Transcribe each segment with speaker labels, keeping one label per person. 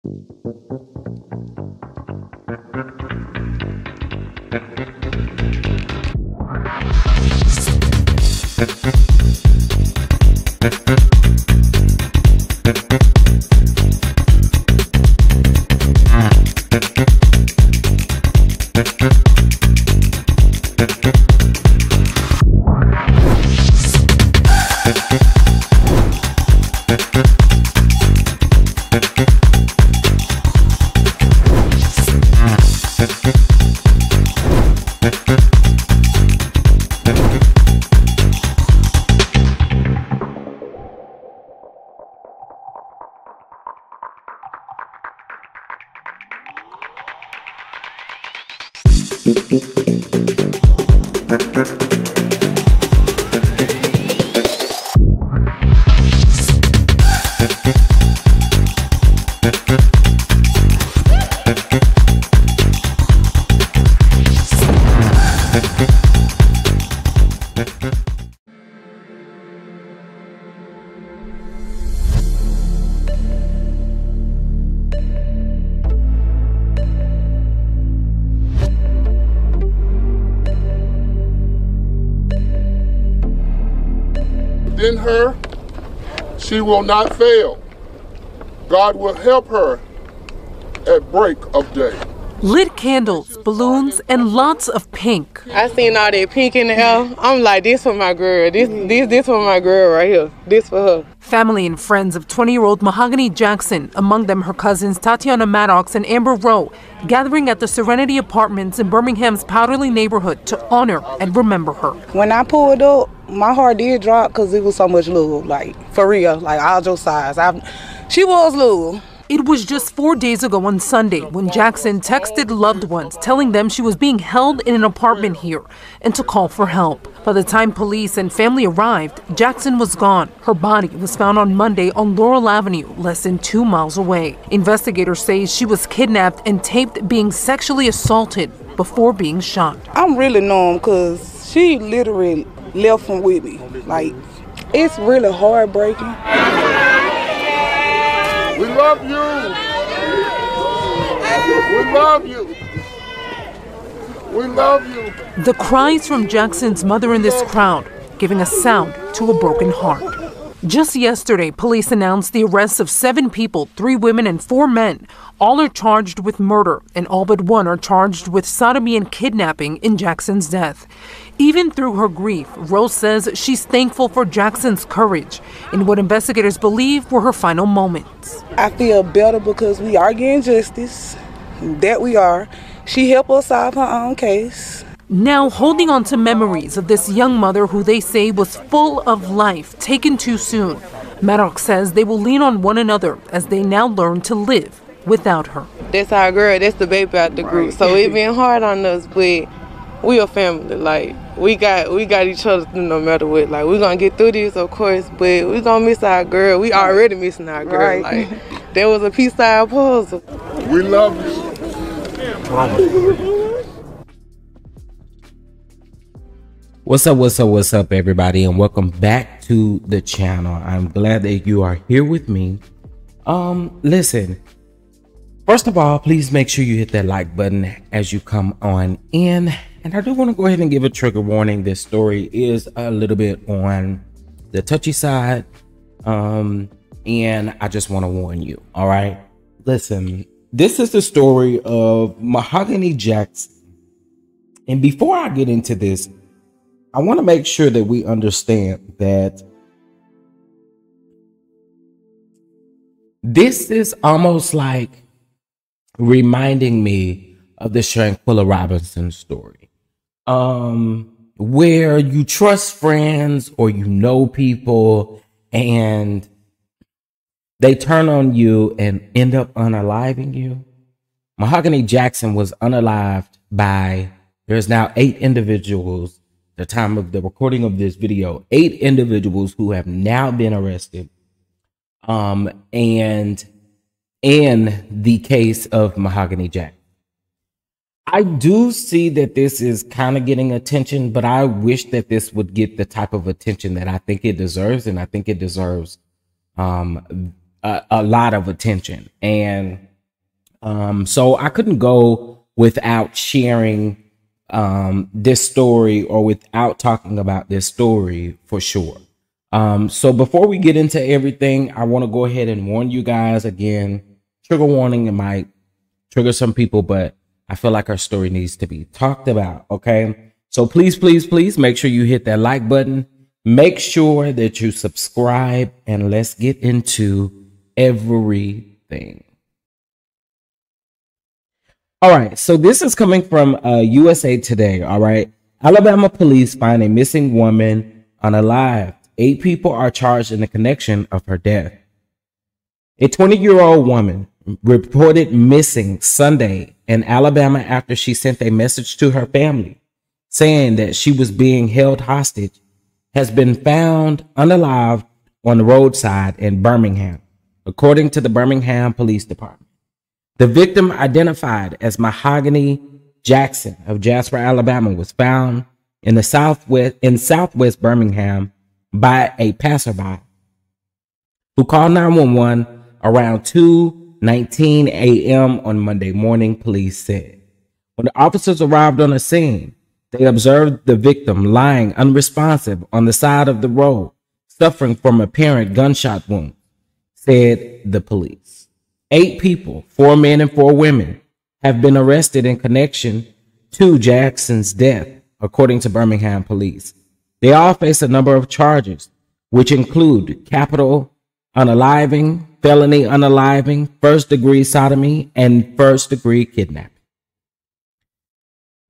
Speaker 1: In her, she will not fail. God will help her at break of day.
Speaker 2: Lit candles, balloons, and lots of pink.
Speaker 3: I seen all that pink in the air. I'm like, this for my girl. This for my girl right here. This for her.
Speaker 2: Family and friends of 20-year-old Mahogany Jackson, among them her cousins Tatiana Maddox and Amber Rowe, gathering at the Serenity Apartments in Birmingham's Powderly neighborhood to honor and remember her.
Speaker 4: When I pulled up, my heart did drop because it was so much love, like, for real, like, all your sides. She was love.
Speaker 2: It was just 4 days ago on Sunday when Jackson texted loved ones telling them she was being held in an apartment here and to call for help. By the time police and family arrived, Jackson was gone. Her body was found on Monday on Laurel Avenue, less than 2 miles away. Investigators say she was kidnapped and taped being sexually assaulted before being shot.
Speaker 4: I'm really numb because she literally left from with me. Like, it's really heartbreaking.
Speaker 1: We love you. We love you. We love you.
Speaker 2: The cries from Jackson's mother in this crowd, giving a sound to a broken heart. Just yesterday, police announced the arrests of 7 people, 3 women and 4 men. All are charged with murder, and all but 1 are charged with sodomy and kidnapping in Jackson's death. Even through her grief, Rose says she's thankful for Jackson's courage in what investigators believe were her final moments.
Speaker 4: I feel better because we are getting justice. That we are. She helped us solve her own case.
Speaker 2: Now holding on to memories of this young mother who they say was full of life, taken too soon. Maddox says they will lean on one another as they now learn to live without her.
Speaker 3: That's our girl. That's the baby out the group. So it been hard on us, but we a family. Like, we got each other no matter what. Like, we're gonna get through this, of course, but we gonna miss our girl. We already missing our girl.
Speaker 4: Right.
Speaker 3: Like, there was a piece of our puzzle.
Speaker 1: We love you.
Speaker 5: What's up, everybody, and welcome back to the channel. I'm glad that you are here with me. Listen, first of all, please make sure you hit that like button as you come on in. And I do want to go ahead and give a trigger warning. This story is a little bit on the touchy side. And I just want to warn you. All right. Listen, this is the story of Mahogany Jackson. And before I get into this, I want to make sure that we understand that this is almost like reminding me of the Shanquella Robinson story, where you trust friends or you know people and they turn on you and end up unaliving you. Mahogany Jackson was unalived by, there's now 8 individuals. The time of the recording of this video, 8 individuals who have now been arrested. And in the case of Mahogany Jackson, I do see that this is kind of getting attention, but I wish that this would get the type of attention that I think it deserves. And I think it deserves a lot of attention. And So I couldn't go without sharing this story or without talking about this story for sure. So before we get into everything, I want to go ahead and warn you guys again, trigger warning, it might trigger some people, but I feel like our story needs to be talked about. Okay. So please, please, please make sure you hit that like button. Make sure that you subscribe, and let's get into everything. All right. So this is coming from USA Today. All right. Alabama police find a missing woman unalived. 8 people are charged in the connection of her death. A 20-year-old woman reported missing Sunday in Alabama after she sent a message to her family saying that she was being held hostage, has been found unalived on the roadside in Birmingham, according to the Birmingham Police Department. The victim, identified as Mahogany Jackson of Jasper, Alabama, was found in southwest Birmingham by a passerby who called 911 around 2:19 a.m. on Monday morning, police said. When the officers arrived on the scene, they observed the victim lying unresponsive on the side of the road, suffering from apparent gunshot wounds, said the police. 8 people, 4 men and 4 women, have been arrested in connection to Jackson's death, according to Birmingham police. They all face a number of charges, which include capital unaliving, felony unaliving, first-degree sodomy, and first-degree kidnapping.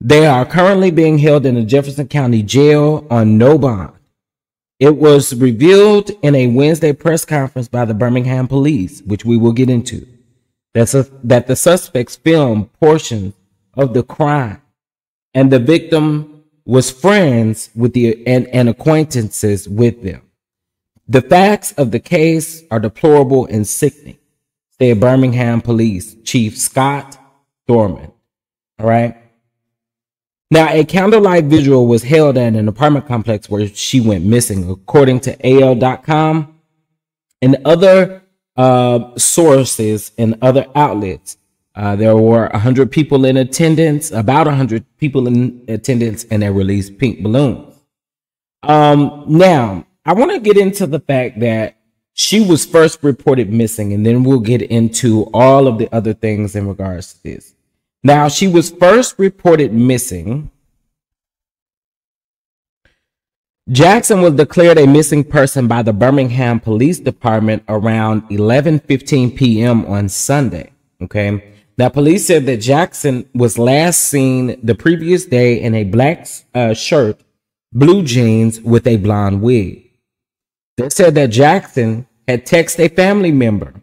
Speaker 5: They are currently being held in the Jefferson County Jail on no bond. It was revealed in a Wednesday press conference by the Birmingham police, which we will get into, that the suspects filmed portions of the crime, and the victim was friends with and acquaintances with them. The facts of the case are deplorable and sickening, said Birmingham Police Chief Scott Thorman. All right. Now, a candlelight visual was held at an apartment complex where she went missing, according to AL.com and other sources and other outlets. There were 100 people in attendance, about 100 people in attendance, and they released pink balloons. Now, I want to get into the fact that she was first reported missing, and then we'll get into all of the other things in regards to this. Now, she was first reported missing. Jackson was declared a missing person by the Birmingham Police Department around 11:15 p.m. on Sunday. Okay. Now, police said that Jackson was last seen the previous day in a black shirt, blue jeans with a blonde wig. They said that Jackson had texted a family member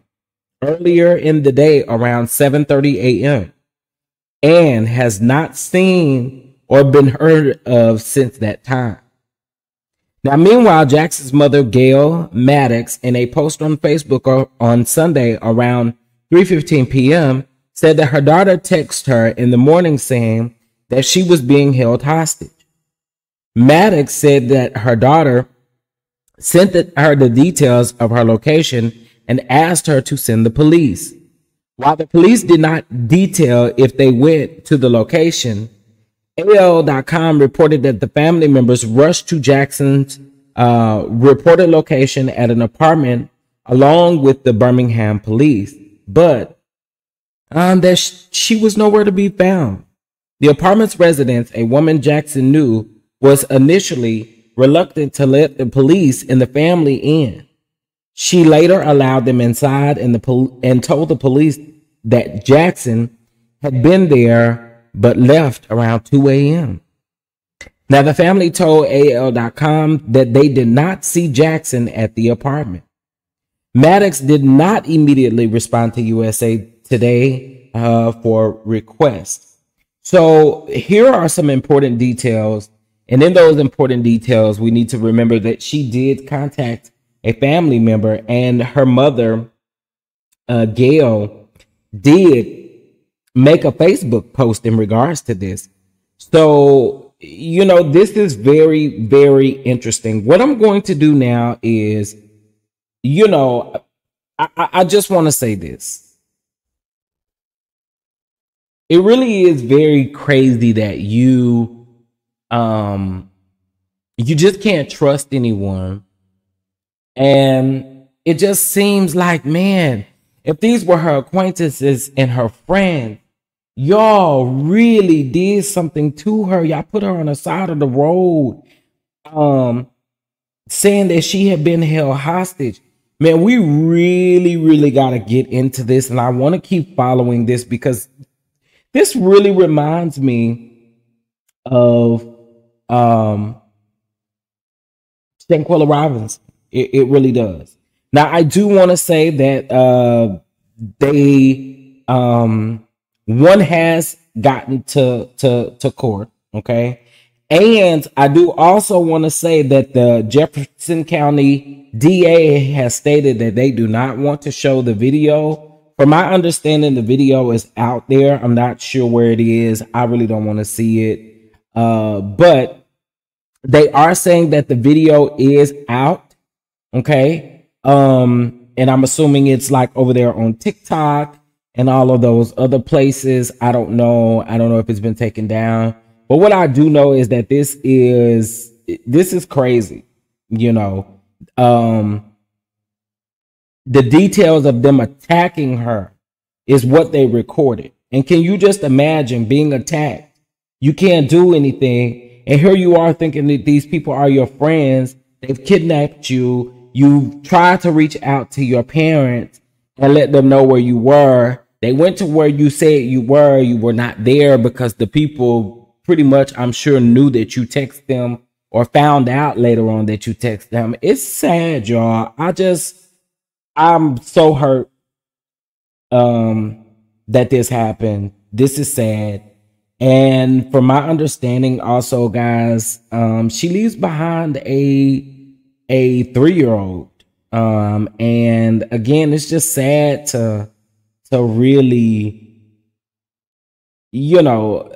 Speaker 5: earlier in the day around 7:30 a.m. and has not seen or been heard of since that time. Now, meanwhile, Jackson's mother, Gail Maddox, in a post on Facebook on Sunday around 3:15 p.m., said that her daughter texted her in the morning saying that she was being held hostage. Maddox said that her daughter sent her the details of her location and asked her to send the police. While the police did not detail if they went to the location, AL.com reported that the family members rushed to Jackson's reported location at an apartment along with the Birmingham police, but that she was nowhere to be found. The apartment's residents, a woman Jackson knew, was initially reluctant to let the police and the family in. She later allowed them inside and told the police that Jackson had been there but left around 2 a.m. Now, the family told AL.com that they did not see Jackson at the apartment. Maddox did not immediately respond to USA Today for requests. So here are some important details. And in those important details, we need to remember that she did contact a family member, and her mother, Gail, did make a Facebook post in regards to this. So, you know, this is very, very interesting. What I'm going to do now is, you know, I just want to say this. it really is very crazy that you just can't trust anyone. And it just seems like, man, if these were her acquaintances and her friends, y'all really did something to her. Y'all put her on the side of the road, saying that she had been held hostage. Man, we really, really got to get into this. And I want to keep following this because this really reminds me of Shanquella Robinson. It really does. Now, I do want to say that one has gotten to court, okay? And I do also want to say that the Jefferson County DA has stated that they do not want to show the video. From my understanding, the video is out there. I'm not sure where it is. I really don't want to see it. But they are saying that the video is out, okay? And I'm assuming it's like over there on TikTok and all of those other places. I don't know if it's been taken down. But what I do know is that this is crazy, you know. The details of them attacking her is what they recorded. And can you just imagine being attacked? You can't do anything. And here you are thinking that these people are your friends. They've kidnapped you. You tried to reach out to your parents and let them know where you were. They went to where you said you were. You were not there because the people pretty much, I'm sure, knew that you text them or found out later on that you text them. It's sad, y'all. I'm so hurt that this happened. This is sad. And from my understanding also, guys, she leaves behind a 3-year-old. And again, it's just sad to really, you know,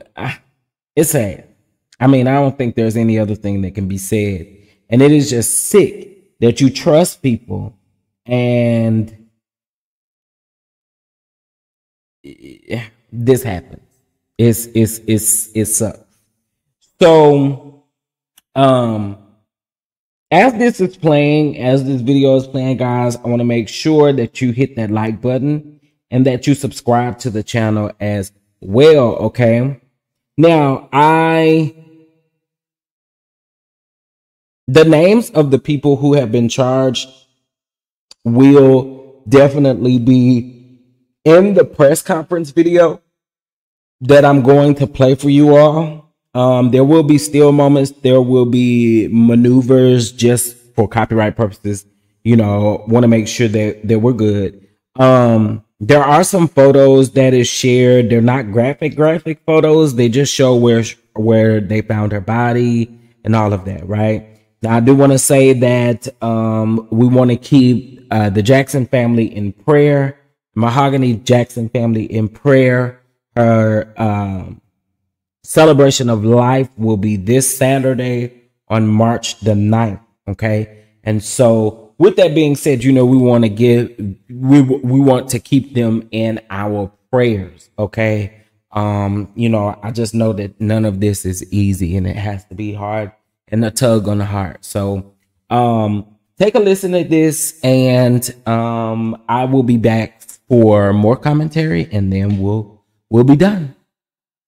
Speaker 5: it's sad. I mean, I don't think there's any other thing that can be said. And it is just sick that you trust people and this happens. It sucks. So, as this is playing, as this video is playing, guys, I want to make sure that you hit that like button and that you subscribe to the channel as well, okay? Now, the names of the people who have been charged will definitely be in the press conference video that I'm going to play for you all. There will be still moments. There will be maneuvers just for copyright purposes. You know, want to make sure that we're good. There are some photos that is shared. They're not graphic photos. They just show where they found her body and all of that, right? Now, I do want to say that we want to keep the Jackson family in prayer, Mahogany Jackson family in prayer. Her celebration of life will be this Saturday on March the 9th, okay? And so with that being said, you know, we want to keep them in our prayers, okay? You know, I just know that none of this is easy and it has to be hard and a tug on the heart. So take a listen to this and I will be back for more commentary and then we'll be done.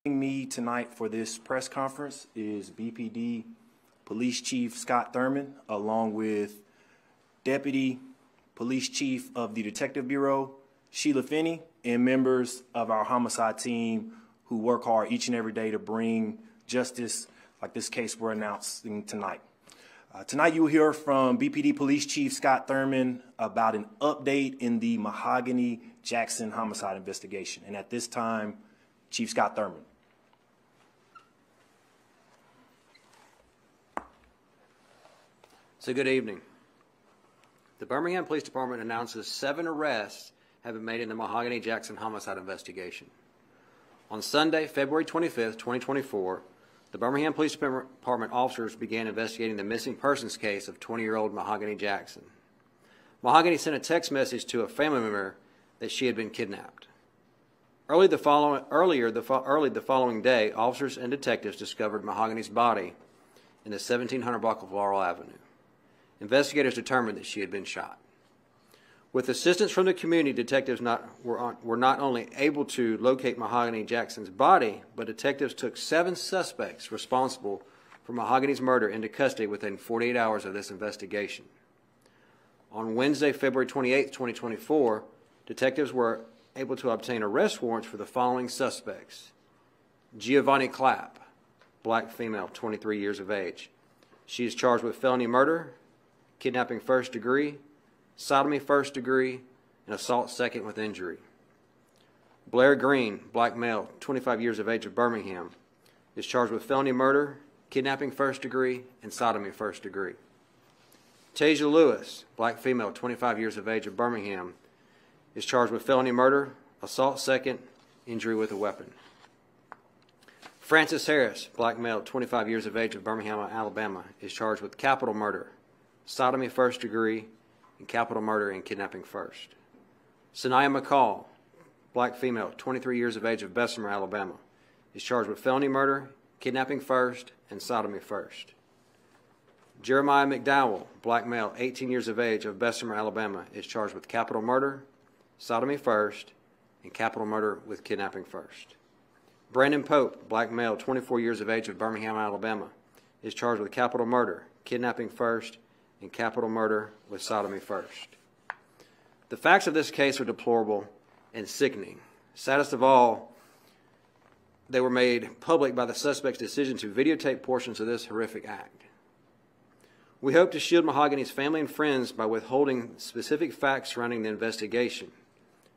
Speaker 6: Me tonight for this press conference is BPD Police Chief Scott Thurman, along with Deputy Police Chief of the Detective Bureau, Sheila Finney, and members of our homicide team who work hard each and every day to bring justice like this case we're announcing tonight. Tonight you will hear from BPD Police Chief Scott Thurman about an update in the Mahogany Jackson homicide investigation. And at this time, Chief Scott Thurman.
Speaker 7: So good evening. The Birmingham Police Department announces 7 arrests have been made in the Mahogany Jackson homicide investigation. On Sunday, February 25th, 2024, the Birmingham Police Department officers began investigating the missing persons case of 20-year-old Mahogany Jackson. Mahogany sent a text message to a family member that she had been kidnapped. Early the following day, officers and detectives discovered Mahogany's body in the 1700 block of Laurel Avenue. Investigators determined that she had been shot. With assistance from the community, detectives were not only able to locate Mahogany Jackson's body, but detectives took 7 suspects responsible for Mahogany's murder into custody within 48 hours of this investigation. On Wednesday, February 28, 2024, detectives were able to obtain arrest warrants for the following suspects. Giovanni Clapp, black female, 23 years of age. She is charged with felony murder, kidnapping first degree, sodomy first degree, and assault second with injury. Blair Green, black male, 25 years of age of Birmingham, is charged with felony murder, kidnapping first degree, and sodomy first degree. Tasia Lewis, black female, 25 years of age of Birmingham, is charged with felony murder, assault second, injury with a weapon. Francis Harris, black male, 25 years of age of Birmingham, Alabama, is charged with capital murder, sodomy first degree, and capital murder and kidnapping first. Sanaya McCall, black female, 23 years of age of Bessemer, Alabama, is charged with felony murder, kidnapping first, and sodomy first. Jeremiah McDowell, black male, 18 years of age of Bessemer, Alabama, is charged with capital murder, sodomy first, and capital murder with kidnapping first. Brandon Pope, black male, 24 years of age of Birmingham, Alabama, is charged with capital murder, kidnapping first, and capital murder with sodomy first. The facts of this case are deplorable and sickening. Saddest of all, they were made public by the suspect's decision to videotape portions of this horrific act. We hope to shield Mahogany's family and friends by withholding specific facts surrounding the investigation.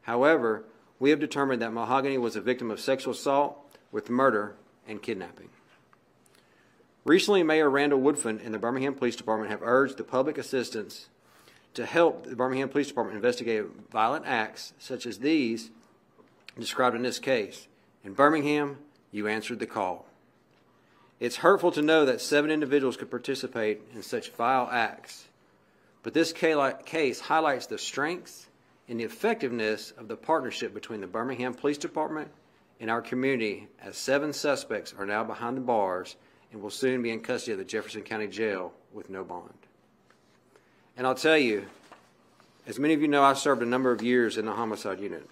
Speaker 7: However, we have determined that Mahogany was a victim of sexual assault with murder and kidnapping. Recently, Mayor Randall Woodfin and the Birmingham Police Department have urged the public assistance to help the Birmingham Police Department investigate violent acts such as these described in this case. In Birmingham, you answered the call. It's hurtful to know that 7 individuals could participate in such vile acts, but this case highlights the strengths and the effectiveness of the partnership between the Birmingham Police Department and our community, as 7 suspects are now behind the bars and will soon be in custody of the Jefferson County Jail with no bond. And I'll tell you, as many of you know, I served a number of years in the homicide unit,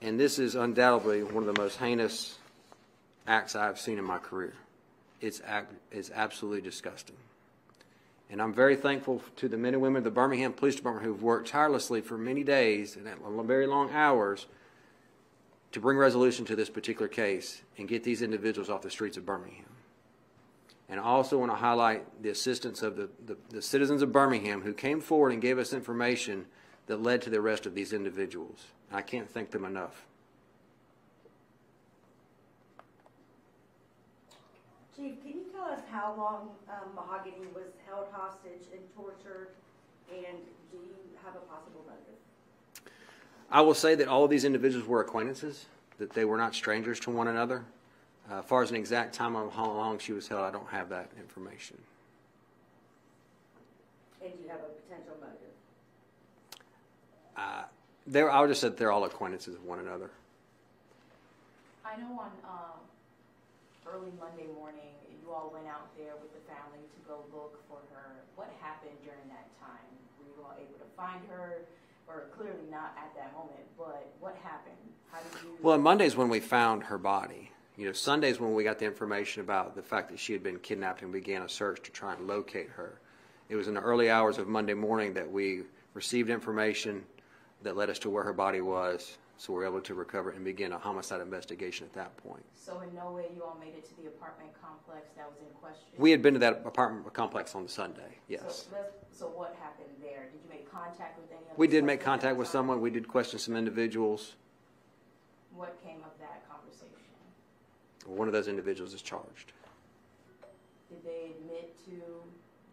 Speaker 7: and this is undoubtedly one of the most heinous acts I've seen in my career. It's absolutely disgusting. And I'm very thankful to the men and women of the Birmingham Police Department who've worked tirelessly for many days and at very long hours to bring resolution to this particular case and get these individuals off the streets of Birmingham. And I also want to highlight the assistance of the citizens of Birmingham who came forward and gave us information that led to the arrest of these individuals. I can't thank them enough.
Speaker 8: Chief, can you tell us how long Mahogany was held hostage and tortured, and do you have a possible motive?
Speaker 7: I will say that all of these individuals were acquaintances, that they were not strangers to one another. As far as an exact time of how long she was held, I don't have that information.
Speaker 8: And do you have a potential motive?
Speaker 7: I would just say that they're all acquaintances of one another.
Speaker 9: I know on early Monday morning, you all went out there with the family to go look for her. What happened during that time? Were you all able to find her? Or clearly not at that moment, but what happened? How did you...
Speaker 7: Well, Monday's when we found her body. You know, Sunday's when we got the information about the fact that she had been kidnapped and began a search to try and locate her. It was in the early hours of Monday morning that we received information that led us to where her body was, so we were able to recover and begin a homicide investigation at that point.
Speaker 9: So in no way you all made it to the apartment complex that was in question?
Speaker 7: We had been to that apartment complex on Sunday, yes.
Speaker 9: So what happened there? Did you make contact with any of them?
Speaker 7: We did make contact with someone. We did question some individuals.
Speaker 9: What came of that conversation?
Speaker 7: One of those individuals is charged.
Speaker 9: Did they admit to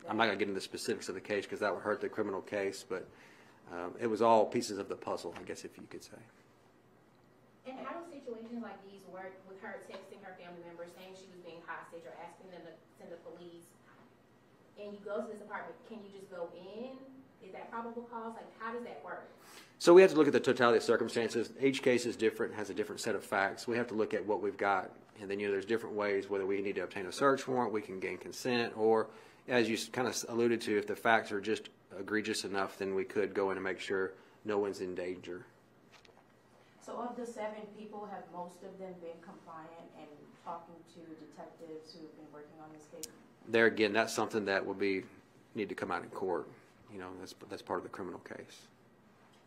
Speaker 9: that?
Speaker 7: I'm not going to get into the specifics of the case because that would hurt the criminal case, but it was all pieces of the puzzle, I guess, if you could say.
Speaker 10: And how do situations like these work with her texting her family members saying she was being hostage or asking them to send the police? And you go to this apartment, can you just go in? Is that probable cause? Like, how does that work?
Speaker 7: So we have to look at the totality of circumstances. Each case is different, has a different set of facts. We have to look at what we've got, and then there's different ways whether we need to obtain a search warrant, we can gain consent, or as you kind of alluded to, if the facts are just egregious enough, then we could go in and make sure no one's in danger.
Speaker 9: So of the 7 people, have most of them been compliant and talking to detectives who have been working on this case?
Speaker 7: There again, that's something that will need to come out in court. That's part of the criminal case.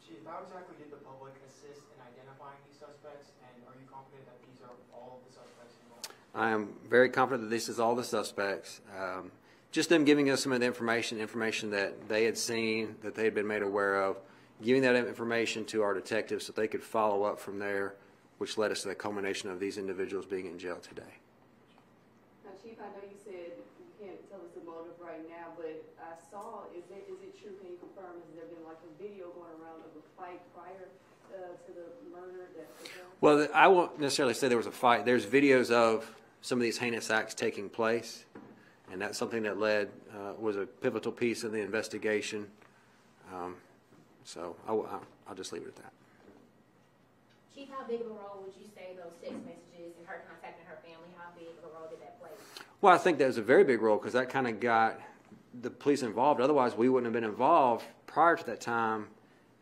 Speaker 11: Chief, how exactly did the public assist in identifying these suspects, and are you confident that these are all of the suspects involved?
Speaker 7: I am very confident that this is all the suspects. Just them giving us some of the information that they had seen, that they had been made aware of, giving that information to our detectives so they could follow up from there, which led us to the culmination of these individuals being in jail today.
Speaker 12: Now, Chief, I know you said you can't tell us the motive right now, but I saw, is it true, can you confirm, has there been like a video going around of a fight prior to the murder?
Speaker 7: Well, I won't necessarily say there was a fight. There's videos of some of these heinous acts taking place, and that's something that was a pivotal piece of the investigation. So I'll just leave it at that.
Speaker 10: Chief, how big of a role would you say those text messages and her contacting her family, how big of a role did that play?
Speaker 7: Well, I think that was a very big role because that kind of got the police involved. Otherwise, we wouldn't have been involved prior to that time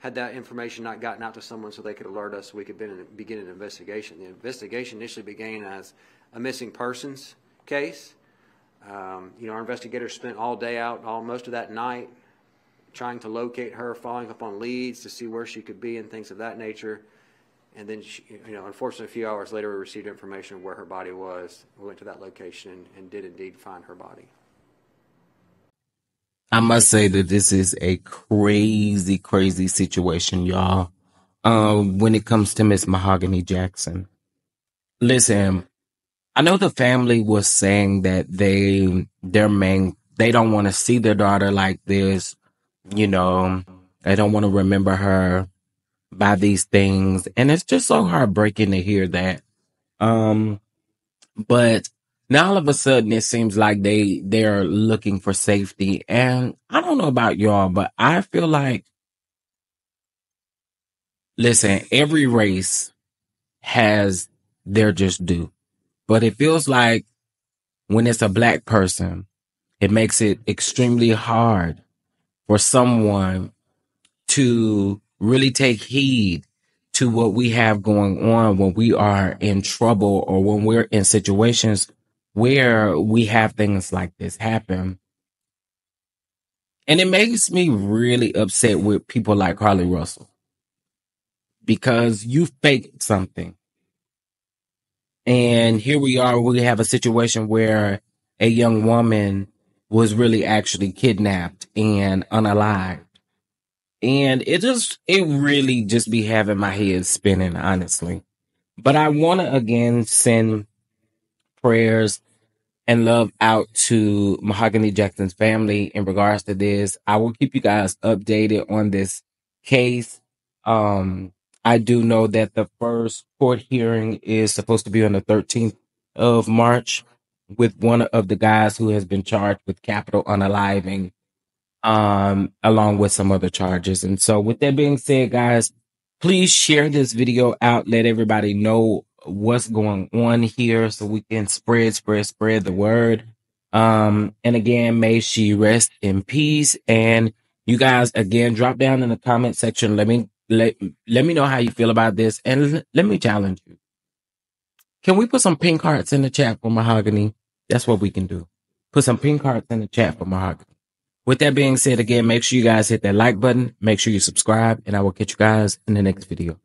Speaker 7: had that information not gotten out to someone so they could alert us so we could begin an investigation. The investigation initially began as a missing persons case. Our investigators spent all day out, most of that night, trying to locate her, following up on leads to see where she could be and things of that nature. And then, unfortunately, a few hours later, we received information of where her body was. We went to that location and did indeed find her body.
Speaker 5: I must say that this is a crazy, crazy situation, y'all. When it comes to Miss Mahogany Jackson. Listen, I know the family was saying that they don't want to see their daughter like this. They don't want to remember her by these things. And it's just so heartbreaking to hear that. But now all of a sudden it seems like they're looking for safety. And I don't know about y'all, but I feel like, listen, every race has their just due. But it feels like when it's a black person, it makes it extremely hard for someone to really take heed to what we have going on when we are in trouble or when we're in situations where we have things like this happen. And it makes me really upset with people like Carlee Russell because you faked something. And here we are, we have a situation where a young woman was really actually kidnapped and unalived. And it really just be having my head spinning, honestly. But I want to again send prayers and love out to Mahogany Jackson's family in regards to this. I will keep you guys updated on this case. I do know that the first court hearing is supposed to be on the 13th of March with one of the guys who has been charged with capital unaliving, along with some other charges. And so with that being said, guys, please share this video out. Let everybody know what's going on here so we can spread the word. And again, may she rest in peace. And you guys, again, drop down in the comment section. Let me know how you feel about this. And let me challenge you. Can we put some pink hearts in the chat for Mahogany? That's what we can do. Put some pink hearts in the chat for Mahogany. With that being said, again, make sure you guys hit that like button. Make sure you subscribe, and I will catch you guys in the next video.